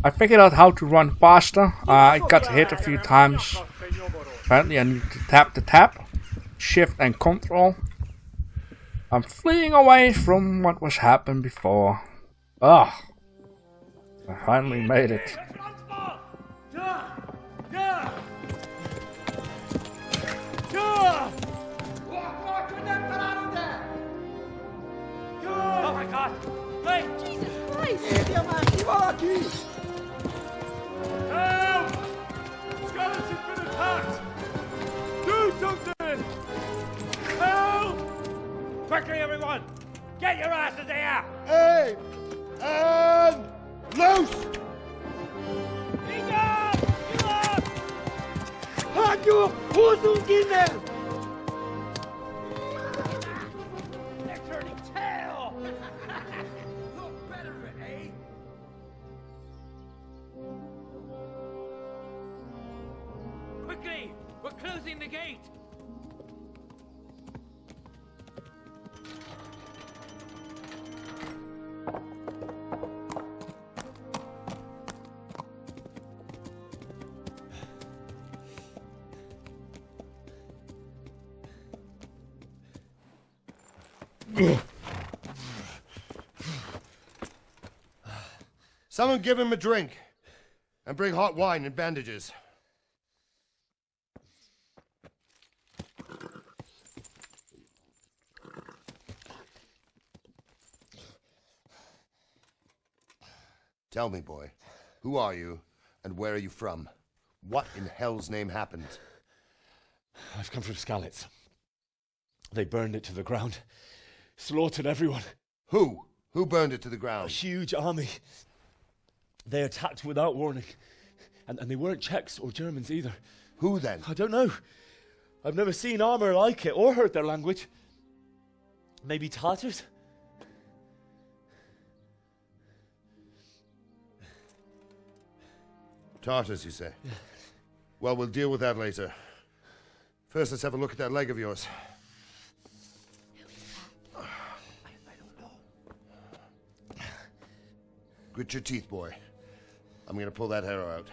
I figured out how to run faster. I got hit a few times. Apparently I need to tap the tab, shift and control. I'm fleeing away from what was happened before. Ugh. I finally made it. Oh my God! Hey! Jesus Christ! Help! Skeleton's been attacked! Do something! Help! Quickly, everyone! Get your asses here! Hey! And loose! Halt your Hosen in! They're turning tail! Look better, eh? Quickly! We're closing the gate! Someone give him a drink. And bring hot wine and bandages. Tell me, boy, who are you and where are you from? What in hell's name happened? I've come from Skalitz. They burned it to the ground. Slaughtered everyone. Who? Who burned it to the A ground? huge army. They attacked without warning. And they weren't Czechs or Germans either. Who then? I don't know. I've never seen armor like it or heard their language. Maybe Tatars? Tartars, you say? Yeah. Well, we'll deal with that later. First, let's have a look at that leg of yours. I don't know. Grit your teeth, boy. I'm gonna pull that arrow out.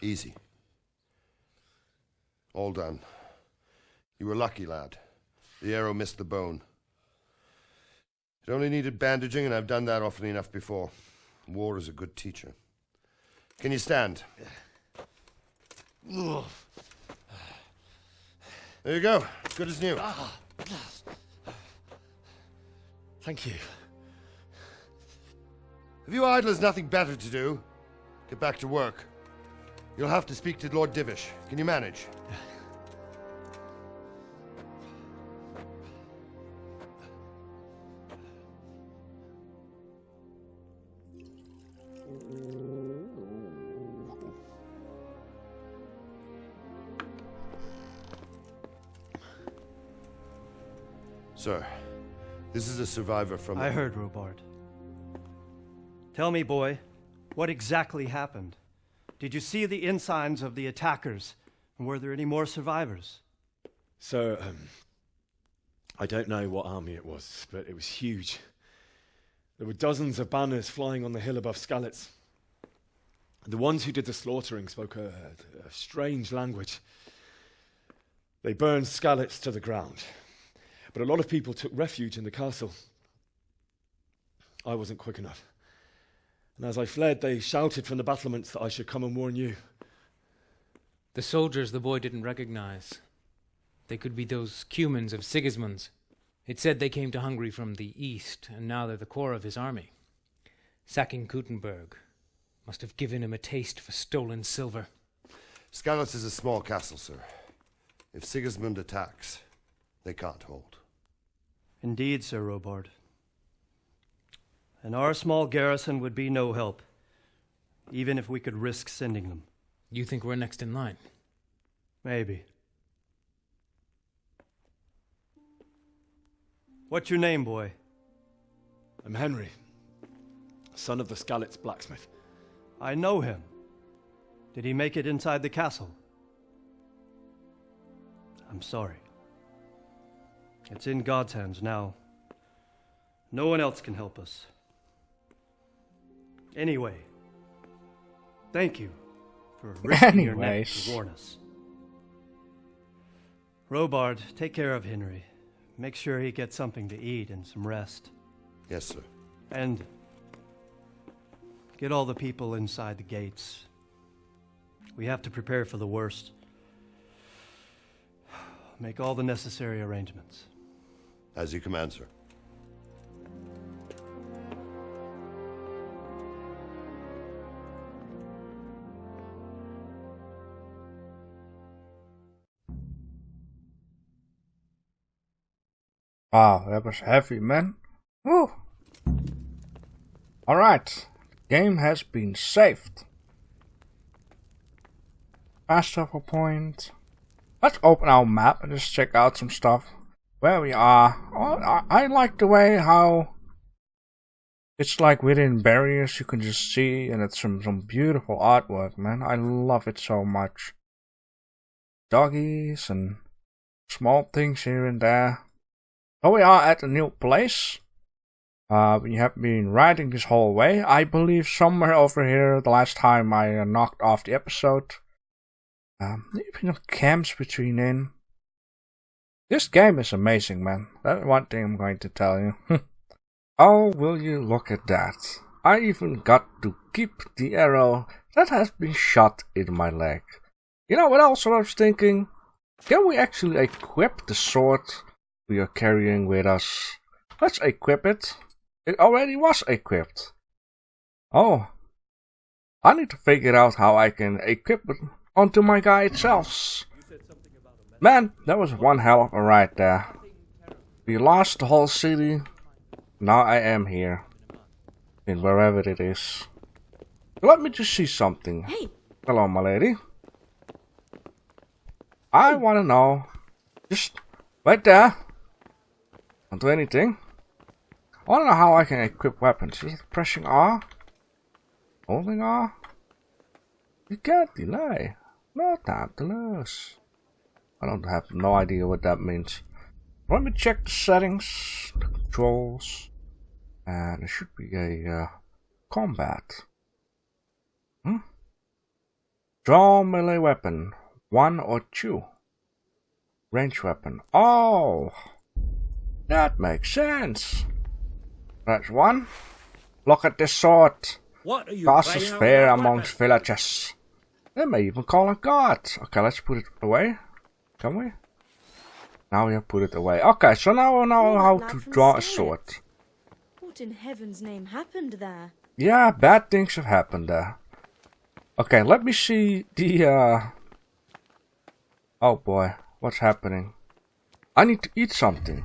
Easy. All done. You were lucky, lad. The arrow missed the bone. It only needed bandaging, and I've done that often enough before. War is a good teacher. Can you stand? There you go. Good as new. Thank you. If you idlers nothing better to do, get back to work. You'll have to speak to Lord Divish. Can you manage? Sir, this is a survivor from... I heard, Robard. Tell me, boy, what exactly happened? Did you see the ensigns of the attackers? And were there any more survivors? So, I don't know what army it was, but it was huge. There were dozens of banners flying on the hill above Skalitz. The ones who did the slaughtering spoke a strange language. They burned Skalitz to the ground. But a lot of people took refuge in the castle. I wasn't quick enough. And as I fled, they shouted from the battlements that I should come and warn you. The soldiers the boy didn't recognize. They could be those Cumans of Sigismund's. It said they came to Hungary from the east, and now they're the core of his army. Sacking Gutenberg must have given him a taste for stolen silver. Skalitz is a small castle, sir. If Sigismund attacks, they can't hold. Indeed, Sir Robard. And our small garrison would be no help, even if we could risk sending them. You think we're next in line? Maybe. What's your name, boy? I'm Henry, son of the Skalitz blacksmith. I know him. Did he make it inside the castle? I'm sorry. It's in God's hands now. No one else can help us. Anyway, thank you for risking your neck to warn us. Robard, take care of Henry. Make sure he gets something to eat and some rest. Yes, sir. And get all the people inside the gates. We have to prepare for the worst. Make all the necessary arrangements. As you command, sir. Wow, that was heavy, man. Whew. Alright, game has been saved. Fast travel point. Let's open our map and just check out some stuff. Where we are. Oh, I like the way how it's like within barriers you can just see, and it's some beautiful artwork, man. I love it so much. Doggies and small things here and there. So we are at a new place. We have been riding this whole way. I believe somewhere over here, the last time I knocked off the episode. Even camps between in. This game is amazing, man. That's one thing I'm going to tell you. Oh, will you look at that. I even got to keep the arrow that has been shot in my leg. You know what else I was thinking? Can we actually equip the sword we are carrying with us? Let's equip it. It already was equipped. Oh. I need to figure out how I can equip it onto my guy itself. Man, that was one hell of a ride there. We lost the whole city. Now I am here. In wherever it is. Let me just see something. Hey. Hello, my lady. I wanna know. Just wait there. Don't do anything. I wanna know how I can equip weapons. Just pressing R? Holding R? You can't delay. No time to lose. I don't have no idea what that means. Let me check the settings, the controls, and there should be a combat. Draw melee weapon, 1 or 2. Range weapon. Oh, that makes sense. That's 1. Look at this sword. What are you Causes fear amongst villagers. They may even call a god. Okay, let's put it away. Can we? Now we have put it away. Okay, so now we know how to draw a sword. What in heaven's name happened there? Yeah, bad things have happened there. Okay, let me see the oh boy, what's happening? I need to eat something.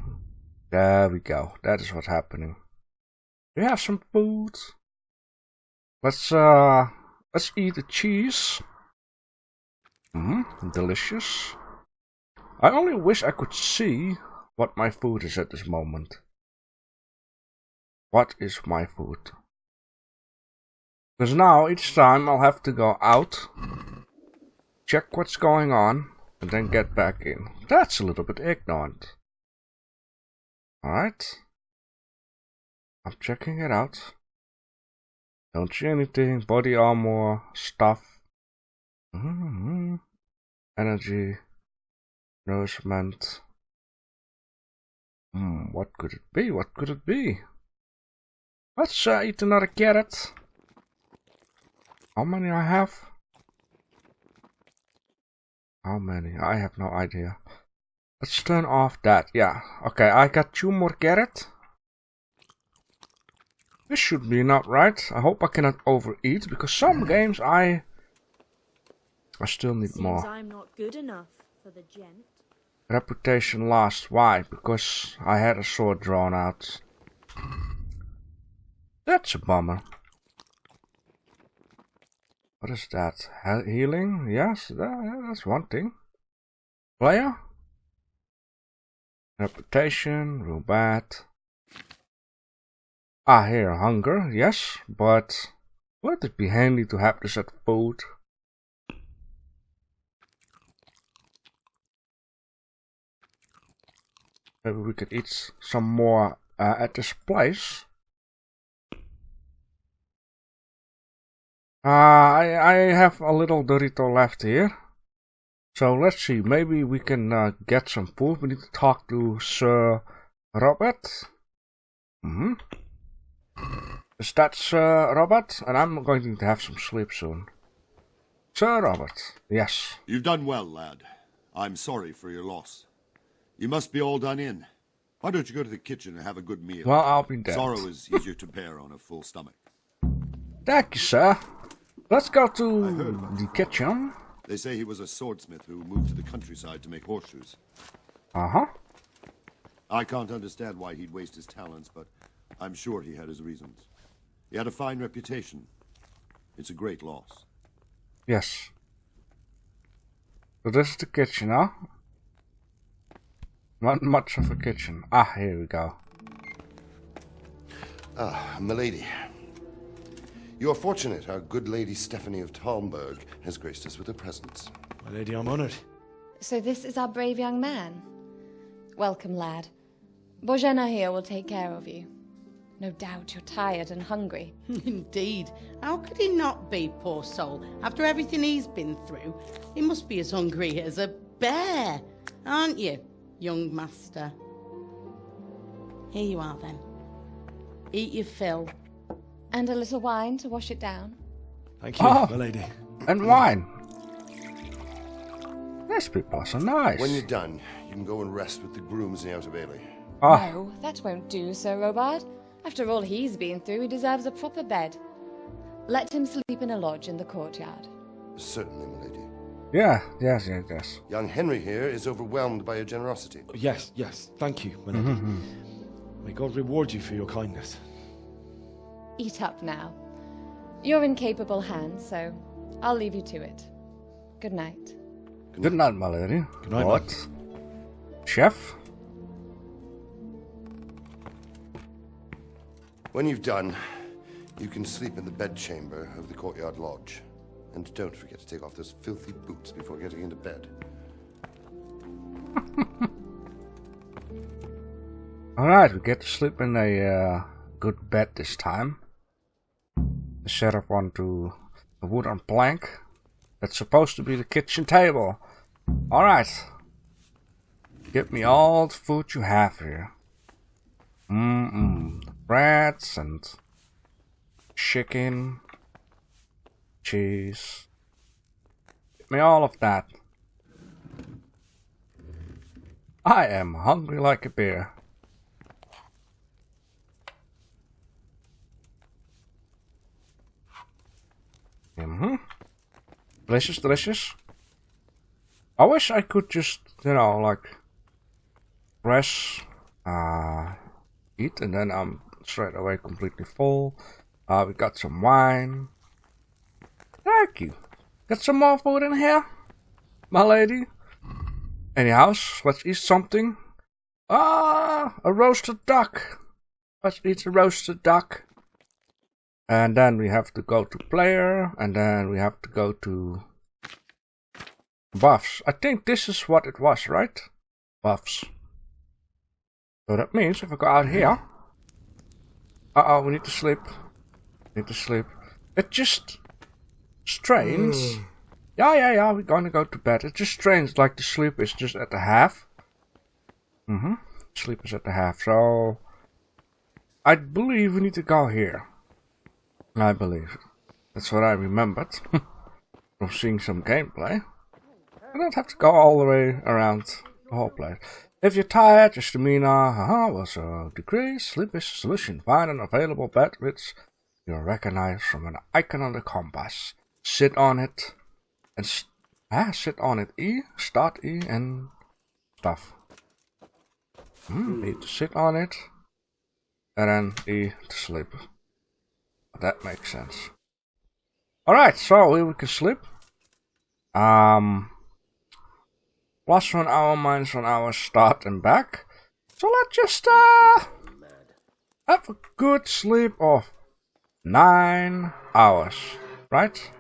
There we go. That is what's happening. We have some food. Let's eat the cheese. Delicious. I only wish I could see what my food is at this moment. What is my food? Because now each time I'll have to go out, check what's going on, and then get back in. That's a little bit ignorant. Alright. I'm checking it out. Don't see anything. Body armor, stuff. Energy. Nourishment. What could it be? What could it be? Let's eat another carrot. How many I have? How many? I have no idea. Let's turn off that. Yeah. Okay, I got 2 more carrot. This should be not right. I hope I cannot overeat, because some games I still need more. Seems I'm not good enough for the gent. Reputation lost. Why? Because I had a sword drawn out. That's a bummer. What is that? Healing? Yes, that's one thing. Player? Reputation, Robard. Ah, here, hunger, yes, but would it be handy to have this at food? Maybe we could eat some more at this place. I have a little Dorito left here. So let's see, maybe we can get some food. We need to talk to Sir Robert. Is that Sir Robert? And I'm going to have some sleep soon. Sir Robert, yes. You've done well, lad. I'm sorry for your loss. You must be all done in. Why don't you go to the kitchen and have a good meal? Well, I'll be dead. Sorrow is easier to bear on a full stomach. Thank you, sir. Let's go to the kitchen. They say he was a swordsmith who moved to the countryside to make horseshoes. Uh-huh. I can't understand why he'd waste his talents, but I'm sure he had his reasons. He had a fine reputation. It's a great loss. Yes. So this is the kitchen, huh? Not much of a kitchen. Ah, here we go. Ah, milady. You are fortunate our good lady Stephanie of Talmberg has graced us with her presence. My lady, I'm honored. So this is our brave young man. Welcome, lad. Bozhena here will take care of you. No doubt you're tired and hungry. Indeed. How could he not be, poor soul? After everything he's been through, he must be as hungry as a bear, aren't you, young master? Here you are, then. Eat your fill. And a little wine to wash it down. Thank you, Oh. my lady. And wine. These people are so nice. When you're done, you can go and rest with the grooms in the outer bailey. Ah, No, that won't do, Sir Robard. After all he's been through, he deserves a proper bed. Let him sleep in a lodge in the courtyard. Certainly, milady. yeah, yes. Young Henry here is overwhelmed by your generosity. Yes, thank you, my lady. May God reward you for your kindness. Eat up now. You're in capable hands, so I'll leave you to it. Good night. Good night, my lady. Good night, What? Chef? When you've done, you can sleep in the bedchamber of the courtyard lodge. And don't forget to take off those filthy boots before getting into bed. Alright, we get to sleep in a good bed this time. Instead of onto a wooden plank. That's supposed to be the kitchen table. Alright. Give me all the food you have here. Breads and chicken, cheese. Give me all of that. I am hungry like a bear. Delicious, delicious. I wish I could just, like, press, eat, and then I'm straight away completely full. We got some wine. Thank you. Got some more food in here, my lady. Anyhow, let's eat something. A roasted duck. Let's eat a roasted duck. And then we have to go to player, and then we have to go to buffs. I think this is what it was, right? Buffs. So that means if I go out here... we need to sleep. It's just strange. Yeah, we're gonna go to bed. It's just strange, like the sleep is just at the half. Sleep is at the half, so... I believe we need to go here. I believe. That's what I remembered. From seeing some gameplay. I don't have to go all the way around the whole place. If you're tired, your stamina will decrease. Sleep is a solution. Find an available bed which you'll recognize from an icon on the compass. Sit on it. And sit on it. E, start E, and stuff. Need to sit on it. And then E to sleep. That makes sense. Alright, so here we can sleep. Plus 1 hour, minus 1 hour, start and back. So let's just have a good sleep of 9 hours. Right?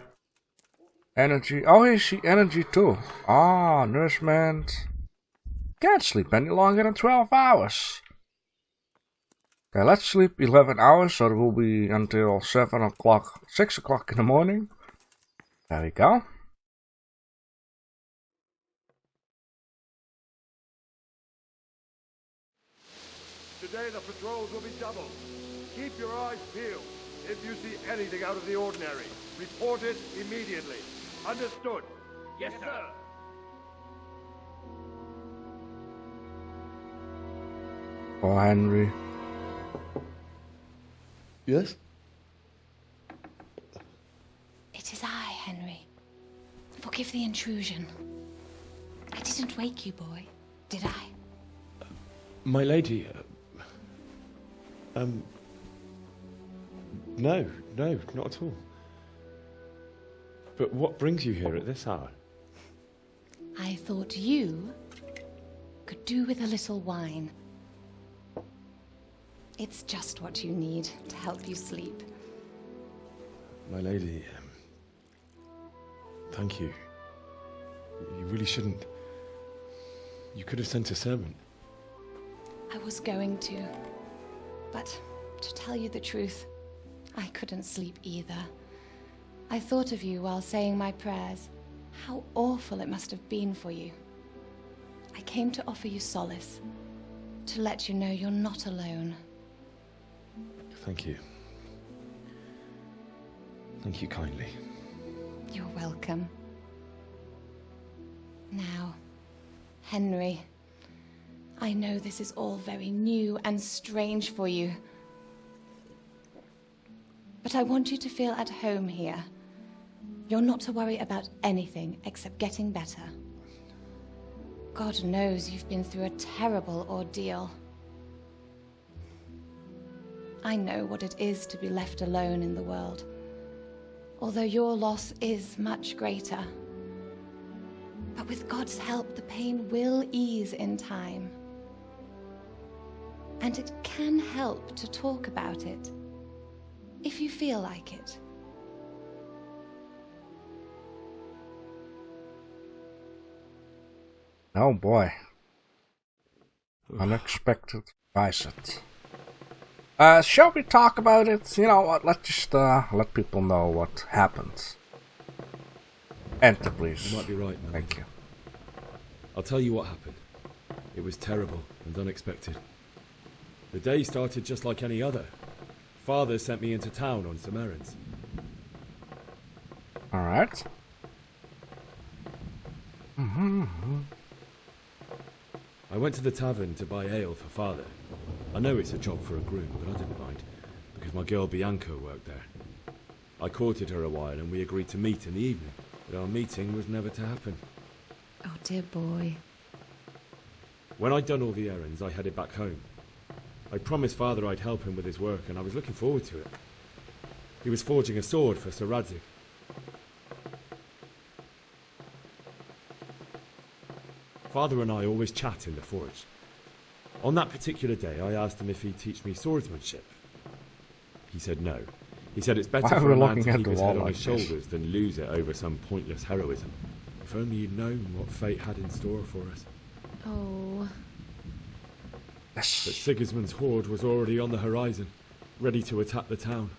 Energy. Oh, here's the energy too. Nourishment. Can't sleep any longer than 12 hours. Okay, let's sleep 11 hours, so it will be until 7 o'clock, 6 o'clock in the morning. There we go. Today the patrols will be doubled. Keep your eyes peeled. If you see anything out of the ordinary, report it immediately. Understood? Yes, sir. Oh, Henry. Yes? It is I, Henry. Forgive the intrusion. I didn't wake you, boy, did I? My lady, no, not at all. But what brings you here at this hour? I thought you could do with a little wine. It's just what you need to help you sleep. My lady, thank you. You really shouldn't. You could have sent a servant. I was going to. But to tell you the truth, I couldn't sleep either. I thought of you while saying my prayers. How awful it must have been for you. I came to offer you solace. To let you know you're not alone. Thank you. Thank you kindly. You're welcome. Now, Henry, I know this is all very new and strange for you. But I want you to feel at home here. You're not to worry about anything except getting better. God knows you've been through a terrible ordeal. I know what it is to be left alone in the world, although your loss is much greater. But with God's help, the pain will ease in time. And it can help to talk about it, if you feel like it. Oh boy. Unexpected visit. Shall we talk about it? You know what, let's just let people know what happened. Enter, please. You might be right, man. Thank you. I'll tell you what happened. It was terrible and unexpected. The day started just like any other. Father sent me into town on some errands. Alright. I went to the tavern to buy ale for Father. I know it's a job for a groom, but I didn't mind, because my girl Bianca worked there. I courted her a while and we agreed to meet in the evening, but our meeting was never to happen. Oh, dear boy. When I'd done all the errands, I headed back home. I promised Father I'd help him with his work, and I was looking forward to it. He was forging a sword for Sir Radzik. Father and I always chat in the forge. On that particular day, I asked him if he'd teach me swordsmanship. He said no. He said it's better for a man to keep his head on his shoulders than lose it over some pointless heroism. If only you'd known what fate had in store for us. Oh. But Sigismund's horde was already on the horizon, ready to attack the town.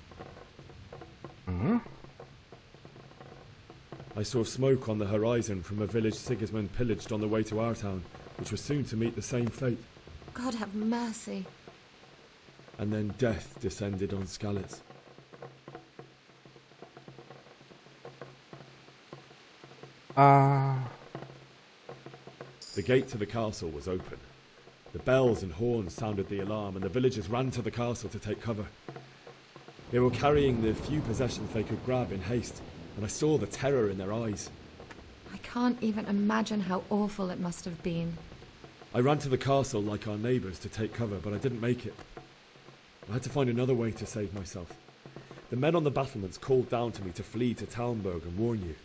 I saw smoke on the horizon from a village Sigismund pillaged on the way to our town, which was soon to meet the same fate. God have mercy. And then death descended on Skalitz. The gate to the castle was open. The bells and horns sounded the alarm, and the villagers ran to the castle to take cover. They were carrying the few possessions they could grab in haste, and I saw the terror in their eyes. I can't even imagine how awful it must have been. I ran to the castle like our neighbours to take cover, but I didn't make it. I had to find another way to save myself. The men on the battlements called down to me to flee to Talmberg and warn you.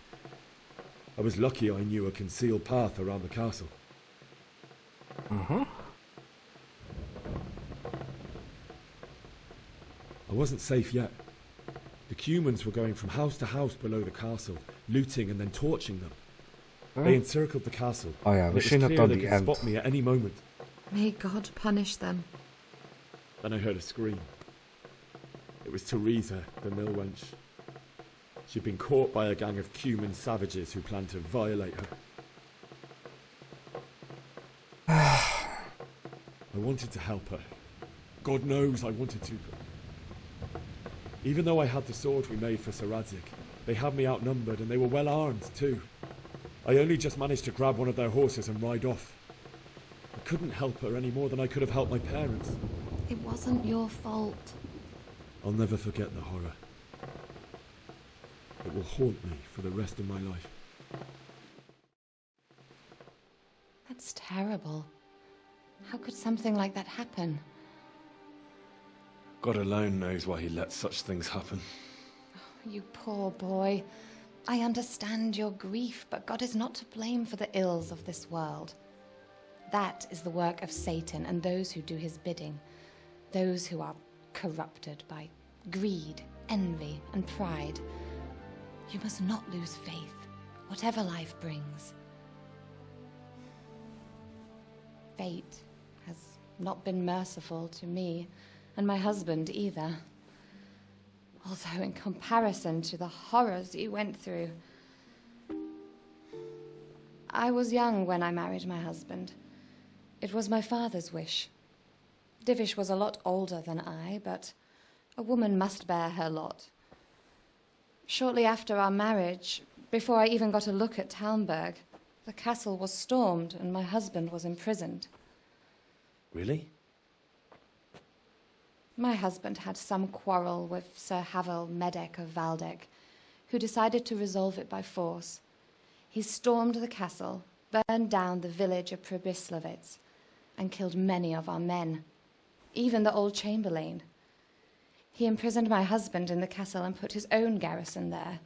I was lucky I knew a concealed path around the castle. I wasn't safe yet. The Cumans were going from house to house below the castle, looting and then torching them. They encircled the castle. Oh yeah, and we it was seen it clear on they the could end. spot me at any moment. May God punish them. Then I heard a scream. It was Teresa, the mill wench. She'd been caught by a gang of Cuman savages who planned to violate her. I wanted to help her. God knows I wanted to. Even though I had the sword we made for Sir Radzik, they had me outnumbered and they were well armed too. I only just managed to grab one of their horses and ride off. I couldn't help her any more than I could have helped my parents. It wasn't your fault. I'll never forget the horror. It will haunt me for the rest of my life. That's terrible. How could something like that happen? God alone knows why he lets such things happen. You poor boy. I understand your grief, but God is not to blame for the ills of this world. That is the work of Satan and those who do his bidding. Those who are corrupted by greed, envy, and pride. You must not lose faith, whatever life brings. Fate has not been merciful to me, and my husband either. Although in comparison to the horrors you went through. I was young when I married my husband. It was my father's wish. Divish was a lot older than I, but a woman must bear her lot. Shortly after our marriage, before I even got a look at Talmberg, the castle was stormed and my husband was imprisoned. Really? My husband had some quarrel with Sir Havel Medek of Valdek, who decided to resolve it by force. He stormed the castle, burned down the village of Pribyslavitz, and killed many of our men, even the old chamberlain. He imprisoned my husband in the castle and put his own garrison there.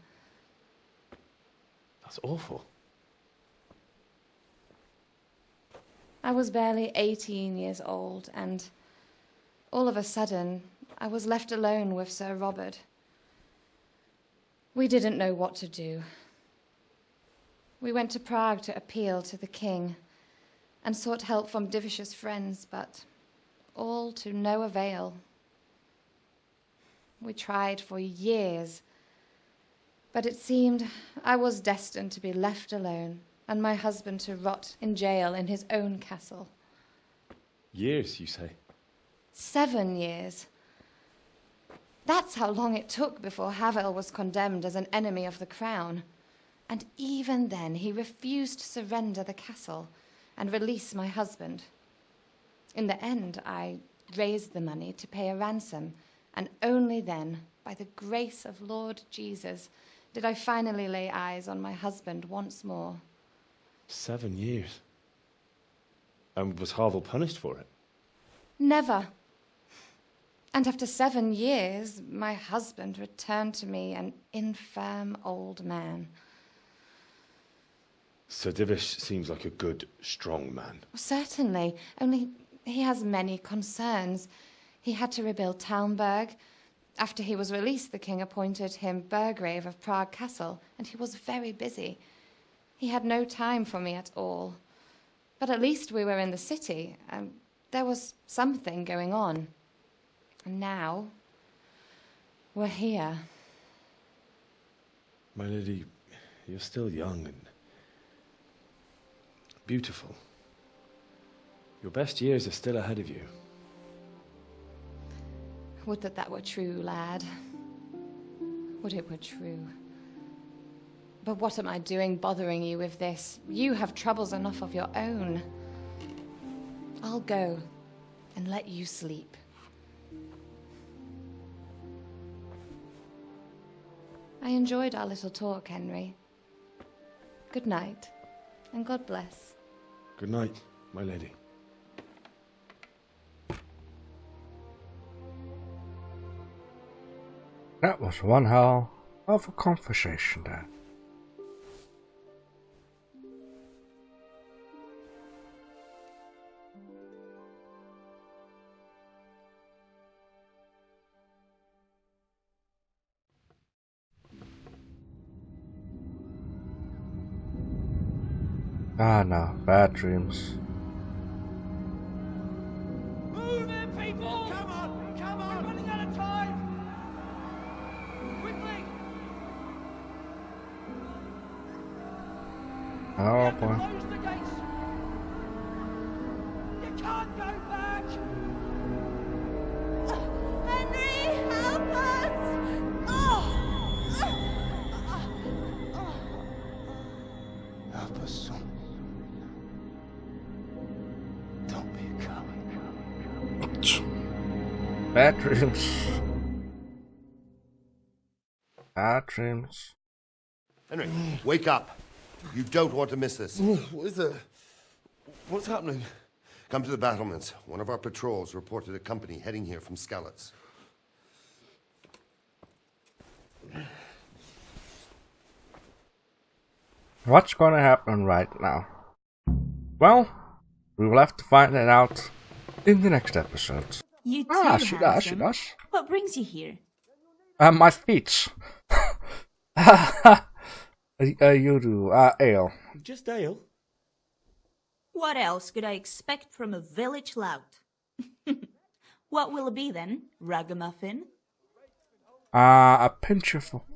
That's awful. I was barely 18 years old, and all of a sudden, I was left alone with Sir Robard. We didn't know what to do. We went to Prague to appeal to the king and sought help from Divish's friends, but all to no avail. We tried for years, but it seemed I was destined to be left alone and my husband to rot in jail in his own castle. Years, you say? 7 years. That's how long it took before Havel was condemned as an enemy of the crown. And even then, he refused to surrender the castle and release my husband. In the end, I raised the money to pay a ransom, and only then, by the grace of Lord Jesus, did I finally lay eyes on my husband once more. 7 years? And was Havel punished for it? Never. And after 7 years, my husband returned to me an infirm old man. Sir Divish seems like a good, strong man. Certainly, only he has many concerns. He had to rebuild Talmberg. After he was released, the king appointed him Burgrave of Prague Castle, and he was very busy. He had no time for me at all. But at least we were in the city, and there was something going on. And now, we're here. My lady, you're still young and beautiful. Your best years are still ahead of you. Would that that were true, lad. Would it were true. But what am I doing bothering you with this? You have troubles enough of your own. I'll go and let you sleep. I enjoyed our little talk, Henry. Good night, and God bless. Good night, my lady. That was one hell of a conversation there. Ah, no. Bad dreams. Move it, people! Come on! Come on! We're running out of time! Quickly! Oh, boy. Close the gates! You can't go back! Henry, help us! Help us, son. Don't be a coward. Bad dreams. Bad dreams. Henry, wake up. You don't want to miss this. What is it? What's happening? Come to the battlements. One of our patrols reported a company heading here from Skalitz. What's gonna happen right now? Well, we will have to find that out in the next episode. You too, She does, she does. What brings you here? My feet. You do, ale. Just ale? What else could I expect from a village lout? What will it be then? Ragamuffin? A pinch of